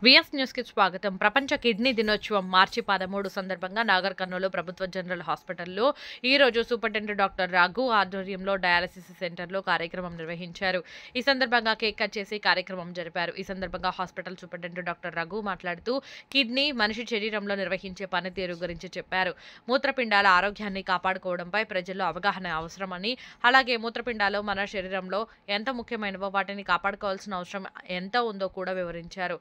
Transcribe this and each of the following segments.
VS news కి స్వాగతం. ప్రపంచ కిడ్నీ దినోత్సవం మార్చి 13 సందర్భంగా నాగర్ కర్నూలు ప్రభుత్వ జనరల్ హాస్పిటల్లో ఈ రోజు సూపరింటెండెంట్ డాక్టర్ రఘు ఆధ్వర్యంలో డయాలసిస్ సెంటర్లో కార్యక్రమం నిర్వహించారు. ఈ సందర్భంగా కేక్ కట్ చేసి కార్యక్రమం జరిపారు. ఈ సందర్భంగా హాస్పిటల్ సూపరింటెండెంట్ డాక్టర్ రఘు మాట్లాడుతూ కిడ్నీ మనిషి శరీరంలో నిర్వహించే పనితీరు గురించి చెప్పారు. మూత్రపిండాల ఆరోగ్యాన్ని కాపాడుకోవడంపై ప్రజల్లో అవగాహన అవసరమని, అలాగే మూత్రపిండాలు మన శరీరంలో ఎంత ముఖ్యమైనవో వాటిని కాపాడుకోవాల్సిన అవసరం ఎంత ఉందో కూడా వివరించారు.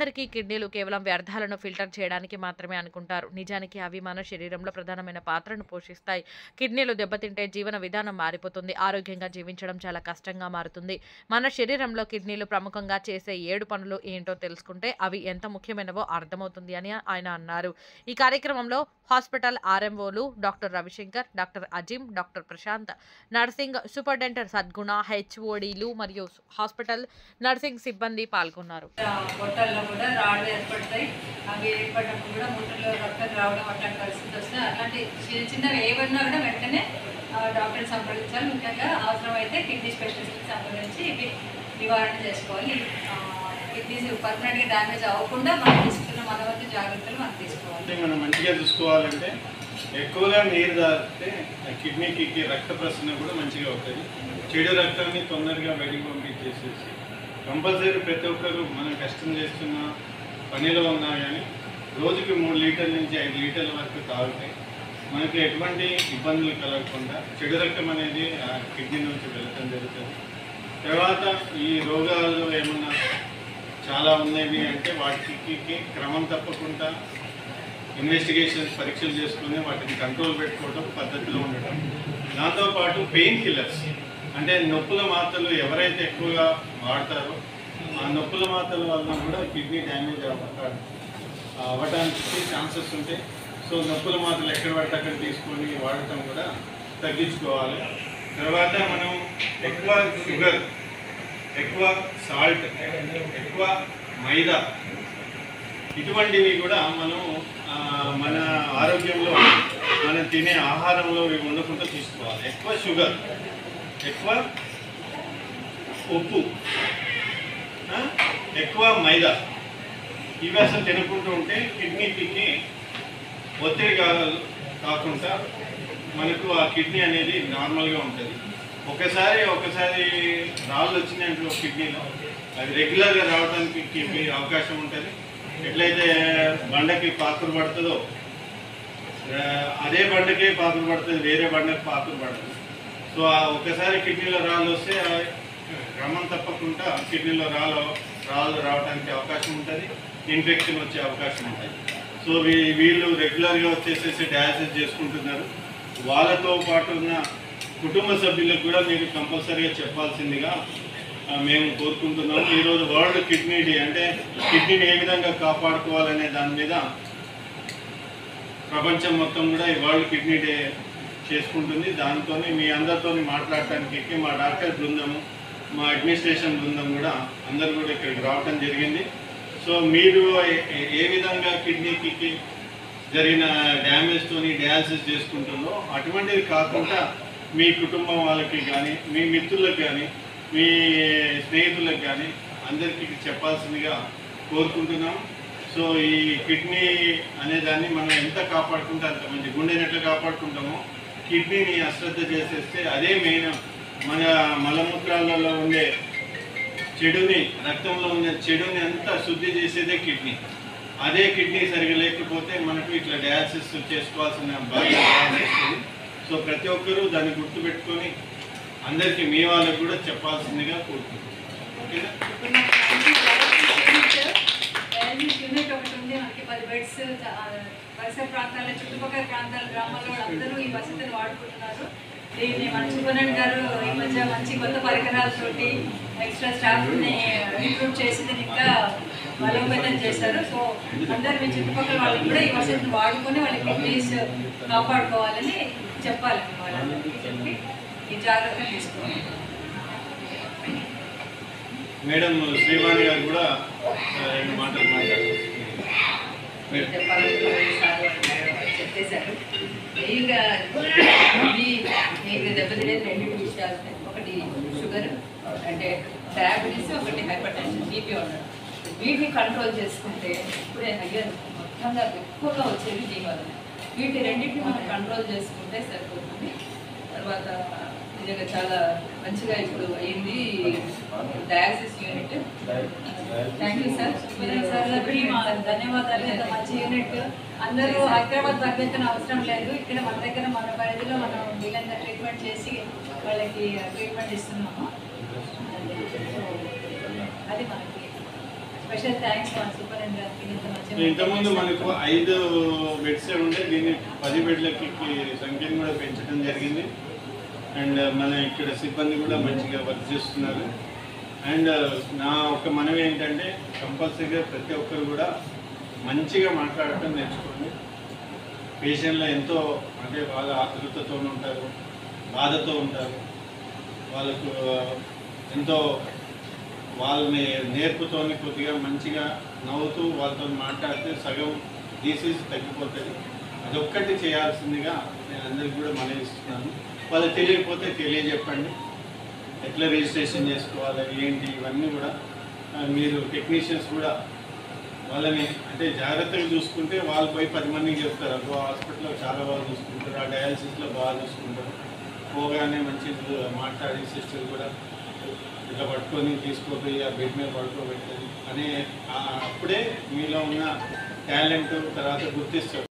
అందరికీ కిడ్నీలు కేవలం వ్యర్థాలను ఫిల్టర్ చేయడానికి మాత్రమే అనుకుంటారు. నిజానికి అవి మన శరీరంలో ప్రధానమైన పాత్రను పోషిస్తాయి. కిడ్నీలు దెబ్బతింటే జీవన విధానం మారిపోతుంది. ఆరోగ్యంగా జీవించడం చాలా కష్టంగా మారుతుంది. మన శరీరంలో కిడ్నీలు ప్రముఖంగా చేసే 7 పనులు ఏంటో తెలుసుకుంటే అవి ఎంత ముఖ్యమైనవో అర్థమవుతుంది అని ఆయన అన్నారు. ఈ కార్యక్రమంలో హాస్పిటల్ ఆర్ఎంఓలు doctor Ravishankar, doctor Azim, doctor Prashant, nursing superintendent Sadguna, హెచ్ఓడీలు మరియు హాస్పిటల్ నర్సింగ్ సిబ్బంది పాల్గొన్నారు. కూడా రాళ్ళు ఏర్పడతాయి. అవి ఏర్పడినప్పుడు కూడా మూటలో రక్తం రావడం అట్లాంటి పరిస్థితి వస్తే అట్లాంటి చిన్నవి ఏమన్నా కూడా వెంటనే డాక్టర్ని సంప్రదించాలి. ముఖ్యంగా అవసరమైతే కిడ్నీ స్పెషలిస్ట్కి సంబంధించి ఇవి నివారణ చేసుకోవాలి. కిడ్నీస్ పర్మనెంట్గా డ్యామేజ్ అవ్వకుండా మనం తీసుకున్న మనవంతు జాగ్రత్తలు మనం తీసుకోవాలి. మనం మంచిగా చూసుకోవాలంటే ఎక్కువగా నీరు తాగితే కిడ్నీకి రక్త ప్రసరణ కూడా మంచిగా అవుతుంది. చెడు రక్తాన్ని తొందరగా బయటికి పంపించేసేసి కంపల్సరీ ప్రతి ఒక్కరు మనం కష్టం చేస్తున్న పనిలో ఉన్నా కానీ రోజుకి 3 లీటర్ల నుంచి 5 లీటర్ల వరకు తాగితే మనకి ఎటువంటి ఇబ్బందులు కలగకుండా చెడు రక్తం అనేది కిడ్నీ నుంచి వెళ్ళటం జరుగుతుంది. తర్వాత ఈ రోగాలు ఏమన్నా చాలా ఉన్నాయి అంటే వాటికి క్రమం తప్పకుండా ఇన్వెస్టిగేషన్స్ పరీక్షలు చేసుకుని వాటిని కంట్రోల్ పెట్టుకోవడం పద్ధతిలో ఉండటం. దాంతోపాటు పెయిన్ కిల్లర్స్ అంటే నొప్పుల మాత్రలు ఎవరైతే ఎక్కువగా వాడతారో ఆ నొప్పుల మాత్రల వలన కూడా కిడ్నీ డ్యామేజ్ అవ్వడానికి ఛాన్సెస్ ఉంటాయి. సో నొప్పుల మాత్రలు ఎక్కడ పడితే అక్కడ తీసుకొని వాడటం కూడా తగ్గించుకోవాలి. తర్వాత మనం ఎక్కువ షుగర్, ఎక్కువ సాల్ట్, ఎక్కువ మైదా ఇటువంటివి కూడా మనం మన ఆరోగ్యంలో మనం తినే ఆహారంలో ఇవి ఉండకుండా తీసుకోవాలి. ఎక్కువ షుగర్, ఎక్కువ ఉప్పు, ఎక్కువ మైదా ఇవి అసలు తినకుంటూ ఉంటే కిడ్నీకి ఒత్తిడి కాకుండా మనకు ఆ కిడ్నీ అనేది నార్మల్గా ఉంటుంది. ఒకసారి రాళ్ళు వచ్చినాయంటే కిడ్నీలో అది రెగ్యులర్గా రావడానికి అవకాశం ఉంటుంది. ఎట్లయితే బండకి పాకురు పడుతుందో అదే బండకే పాకురు పడుతుంది, వేరే బండకి పాకురు పడుతుంది. సో ఒకసారి కిడ్నీలో రాళ్ళు వస్తే క్రమం తప్పకుండా కిడ్నీలో రాళ్ళు రావడానికి అవకాశం ఉంటుంది, ఇన్ఫెక్షన్ వచ్చే అవకాశం ఉంటుంది. సో వీళ్ళు రెగ్యులర్గా వచ్చేసేసి డయాలసిస్ చేసుకుంటున్నారు. వాళ్ళతో పాటు ఉన్న కుటుంబ సభ్యులకు కూడా మీరు కంపల్సరీగా చెప్పాల్సిందిగా మేము కోరుకుంటున్నాము. ఈరోజు వరల్డ్ కిడ్నీ డే అంటే కిడ్నీని ఏ విధంగా కాపాడుకోవాలనే దాని మీద ప్రపంచం మొత్తం కూడా ఈ వరల్డ్ కిడ్నీ డే చేసుకుంటుంది. దాంతో మీ అందరితో మాట్లాడటానికి మా డాక్టర్ బృందము, మా అడ్మినిస్ట్రేషన్ బృందం కూడా అందరూ కూడా ఇక్కడికి రావడం జరిగింది. సో మీరు ఏ విధంగా కిడ్నీకి జరిగిన డ్యామేజ్తో డయాలసిస్ చేసుకుంటుందో అటువంటివి కాకుండా మీ కుటుంబం వాళ్ళకి కానీ, మీ మిత్రులకు కానీ, మీ స్నేహితులకు కానీ అందరికీ చెప్పాల్సిందిగా కోరుకుంటున్నాం. సో ఈ కిడ్నీ అనేదాన్ని మనం ఎంత కాపాడుకుంటే అంత మంచి. గుండెని ఎట్లా కాపాడుకుంటామో కిడ్నీని అశ్రద్ధ చేసేస్తే అదే మెయిన్. మన మలమూత్రాలలో ఉండే చెడుని, రక్తంలో ఉండే చెడుని అంతా శుద్ధి చేసేదే కిడ్నీ. అదే కిడ్నీ సరిగా లేకపోతే మనకు ఇట్లా డయాలసిస్ చేసుకోవాల్సిన బాధ్యత వస్తుంది. సో ప్రతి ఒక్కరూ దాన్ని గుర్తుపెట్టుకొని అందరికీ మీ వాళ్ళకు కూడా చెప్పాల్సిందిగా కోరుకుంటున్నాం. ఓకేనా? యూనిట్ ఒకటి ఉంది మనకి 10 బెడ్స్. పరిసర ప్రాంతాల చుట్టుపక్కల ప్రాంతాల గ్రామాల్లో అందరూ ఈ వసతిని వాడుకుంటున్నారు. దీన్ని మన సూపరింటెండెంట్ గారు ఈ మధ్య మంచి కొత్త పరికరాలతోటి ఎక్స్ట్రా స్టాఫ్ని రిక్రూట్ చేసి దీన్ని ఇంకా బలోపేతం చేశారు. సో అందరు మీ చుట్టుపక్కల వాళ్ళకి కూడా ఈ వసతిని వాడుకొని వాళ్ళ కిడ్నీస్ కాపాడుకోవాలని చెప్పాలి. వాళ్ళందరికీ చెప్పి ఈ జాగ్రత్త తీసుకోవాలి. మేడం శ్రీవాణి గారు కూడా 2 మాటలు మాట్లాడారు. చెప్పేశారు. మీకు దెబ్బతినేది 2 విషయాలు. ఒకటి షుగర్ అంటే డయాబెటీస్, ఒకటి హైపర్ టెన్షన్, బీపీ ఉండడం. వీటిని కంట్రోల్ చేసుకుంటే ఇప్పుడే అయ్యారు మొత్తంగా ఎక్కువగా వచ్చేవి దీనివల్లనే. వీటి రెండింటిని మనం కంట్రోల్ చేసుకుంటే సరిపోతుంది. తర్వాత నిజంగా చాలా మంచిగా ఇప్పుడు అయింది dialysis unit. Thank you sir. సార్లకి మా ధన్యవాదాలు. ఎంత మంచి యూనిట్. అందరూ హైదరాబాద్ పరిగెత్తన అవసరం లేదు. ఇక్కడ మన దగ్గర మన పరిధిలో మనం వీళ్ళంతా ట్రీట్మెంట్ చేసి వాళ్ళకి ట్రీట్మెంట్ ఇస్తున్నాము. అది మనకి స్పెషల్ థ్యాంక్స్ మన సూపరింటెండెంట్ గారికి. ఇంత మంచి ఇంతకుముందు మనకు 5 బెడ్స్ ఉండే, దీన్ని 10 బెడ్లకి సంఖ్యను కూడా పెంచడం జరిగింది. అండ్ మన ఇక్కడ సిబ్బంది కూడా మంచిగా వర్క్ చేస్తున్నారు. అండ్ నా ఒక మనవి ఏంటంటే కంపల్సరీగా ప్రతి ఒక్కరు కూడా మంచిగా మాట్లాడటం నేర్చుకోండి. పేషెంట్లో ఎంతో అంటే బాగా ఆతృతతో ఉంటారు, బాధతో ఉంటారు. వాళ్ళకు ఎంతో వాళ్ళని నేర్పుతోని కొద్దిగా మంచిగా నవ్వుతూ వాళ్ళతో మాట్లాడితే సగం డిసీజ్ తగ్గిపోతుంది. అదొక్కటి చేయాల్సిందిగా నేను అందరికీ కూడా మనవి ఇస్తున్నాను. వాళ్ళకి తెలియకపోతే తెలియజెప్పండి. ఎట్లా రిజిస్ట్రేషన్ చేసుకోవాలి ఏంటి ఇవన్నీ కూడా మీరు టెక్నీషియన్స్ కూడా వాళ్ళని అంటే జాగ్రత్తగా చూసుకుంటే వాళ్ళు పోయి 10 మందికి చెప్తారు. అప్పుడు హాస్పిటల్లో చాలా బాగా చూసుకుంటారు, ఆ డయాలసిస్లో బాగా చూసుకుంటారు. పోగానే మంచి మాట్లాడి సిస్టర్ కూడా ఇట్లా పట్టుకొని తీసుకుపోయి ఆ బెడ్ మీద పడుకోబెట్టేది అనే అప్పుడే మీలో ఉన్న టాలెంట్ తర్వాత గుర్తిస్తారు.